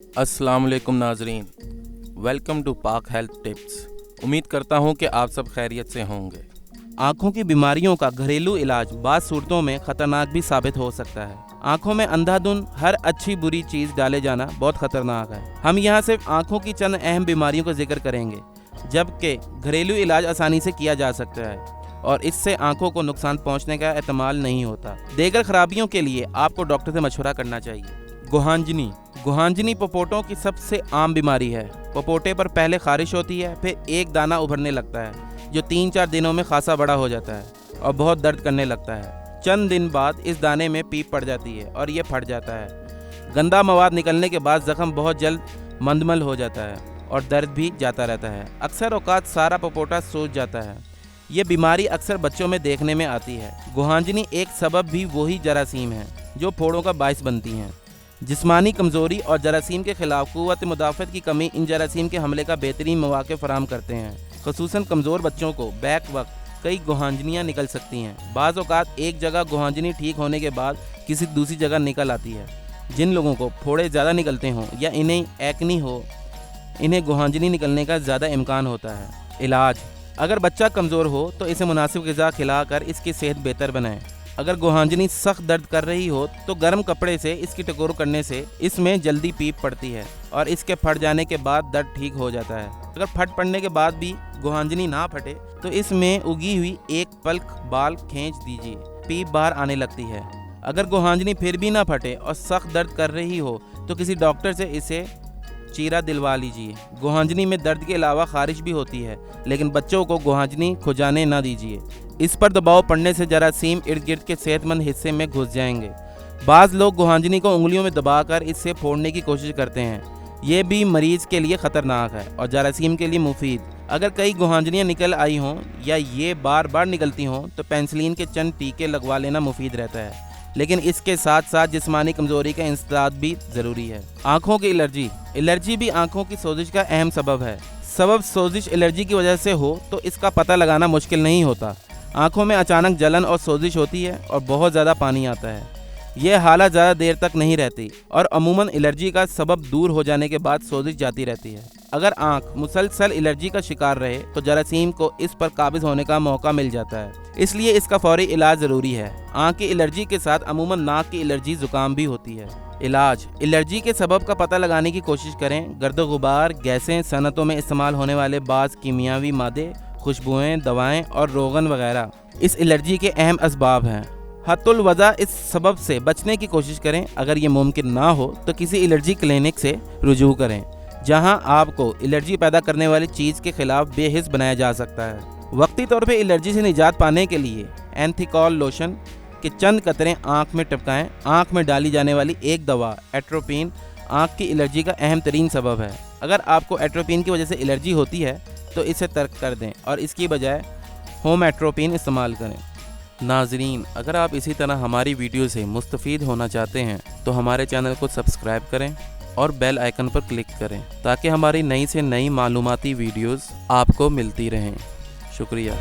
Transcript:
अस्सलाम वालेकुम नाजरीन, वेलकम टू पाक हेल्थ टिप्स। उम्मीद करता हूँ कि आप सब खैरियत से होंगे। आँखों की बीमारियों का घरेलू इलाज बाज़ सूरतों में ख़तरनाक भी साबित हो सकता है। आँखों में अंधाधुंध हर अच्छी बुरी चीज़ डाले जाना बहुत ख़तरनाक है। हम यहाँ सिर्फ आँखों की चंद अहम बीमारियों का जिक्र करेंगे, जबकि घरेलू इलाज आसानी से किया जा सकता है और इससे आँखों को नुकसान पहुँचने का एहतमाल नहीं होता। दीगर खराबियों के लिए आपको डॉक्टर से मशवरा करना चाहिए। गुहांजनी पपोटों की सबसे आम बीमारी है। पपोटे पर पहले खारिश होती है, फिर एक दाना उभरने लगता है जो 3-4 दिनों में खासा बड़ा हो जाता है और बहुत दर्द करने लगता है। चंद दिन बाद इस दाने में पीप पड़ जाती है और ये फट जाता है। गंदा मवाद निकलने के बाद जख्म बहुत जल्द मंदमल हो जाता है और दर्द भी जाता रहता है। अक्सर औकात सारा पपोटा सूज जाता है। ये बीमारी अक्सर बच्चों में देखने में आती है। गुहांजनी एक सबब भी वही जरासीम है जो फोड़ों का बायस बनती हैं। जिस्मानी कमज़ोरी और जरासीम के खिलाफ क़ुव्वत मुदाफ़त की कमी इन जरासीम के हमले का बेहतरीन मौक़ा फराहम करते हैं। ख़ुसूसन कमज़ोर बच्चों को बैक वक्त कई गुहांजनियाँ निकल सकती हैं। बाज़ औक़ात एक जगह गुहांजनी ठीक होने के बाद किसी दूसरी जगह निकल आती है। जिन लोगों को फोड़े ज़्यादा निकलते हों या इन्हें एक्नी हो, इन्हें गुहांजनी निकलने का ज़्यादा इम्कान होता है। इलाज: अगर बच्चा कमज़ोर हो तो इसे मुनासिब ग़िज़ा खिलाकर इसकी सेहत बेहतर बनाएं। अगर गुहांजनी सख्त दर्द कर रही हो तो गर्म कपड़े से इसकी टकोर करने से इसमें जल्दी पीप पड़ती है और इसके फट जाने के बाद दर्द ठीक हो जाता है। अगर फट पड़ने के बाद भी गुहांजनी ना फटे तो इसमें उगी हुई एक पल्क बाल खींच दीजिए, पीप बाहर आने लगती है। अगर गुहांजनी फिर भी ना फटे और सख्त दर्द कर रही हो तो किसी डॉक्टर से इसे चीरा दिलवा लीजिए। गुहांजनी में दर्द के अलावा खारिश भी होती है, लेकिन बच्चों को गुहांजनी खुजाने ना दीजिए। इस पर दबाव पड़ने से जरासीम इर्द गिर्द के सेहतमंद हिस्से में घुस जाएंगे। बाज़ लोग गुहांजनी को उंगलियों में दबाकर इससे फोड़ने की कोशिश करते हैं। ये भी मरीज़ के लिए ख़तरनाक है और जरासीम के लिए मुफीद। अगर कई गुहांजनियाँ निकल आई हों या ये बार बार निकलती हों तो पेंसिलिन के चंद टीके लगवा लेना मुफीद रहता है, लेकिन इसके साथ साथ जिस्मानी कमज़ोरी का इंसदाद भी ज़रूरी है। आँखों की एलर्जी भी आँखों की सोजिश का अहम सबब है। सोजिश एलर्जी की वजह से हो तो इसका पता लगाना मुश्किल नहीं होता। आँखों में अचानक जलन और सोजिश होती है और बहुत ज़्यादा पानी आता है। यह हालत ज़्यादा देर तक नहीं रहती और अमूमन एलर्जी का सबब दूर हो जाने के बाद सोजिश जाती रहती है। अगर आँख मुसलसल एलर्जी का शिकार रहे तो जरासीम को इस पर काबिज होने का मौका मिल जाता है, इसलिए इसका फौरी इलाज ज़रूरी है। आँख की एलर्जी के साथ अमूमन नाक की एलर्जी ज़ुकाम भी होती है। इलाज: एलर्जी के सबब का पता लगाने की कोशिश करें। गर्द गुबार, गैसें, सनतों में इस्तेमाल होने वाले बाज़ कीमियावी मादे, खुशबुएं, दवाएं और रोगन वगैरह इस एलर्जी के अहम असबाब हैं। हत्तुल वज़ा इस सबब से बचने की कोशिश करें। अगर ये मुमकिन ना हो तो किसी एलर्जी क्लिनिक से रुजू करें, जहां आपको एलर्जी पैदा करने वाली चीज़ के खिलाफ बेहिस बनाया जा सकता है। वक्ती तौर पे एलर्जी से निजात पाने के लिए एंथिकॉल लोशन के चंद कतरे आँख में टपकाएं। आँख में डाली जाने वाली एक दवा एट्रोपिन आँख की एलर्जी का अहम तरीन सबब है। अगर आपको एट्रोपिन की वजह से एलर्जी होती है तो इसे तर्क कर दें और इसकी बजाय होम एट्रोपिन इस्तेमाल करें। नाजरीन, अगर आप इसी तरह हमारी वीडियो से मुस्तफ़ीद होना चाहते हैं तो हमारे चैनल को सब्सक्राइब करें और बेल आइकन पर क्लिक करें ताकि हमारी नई से नई मालूमाती वीडियोस आपको मिलती रहें। शुक्रिया।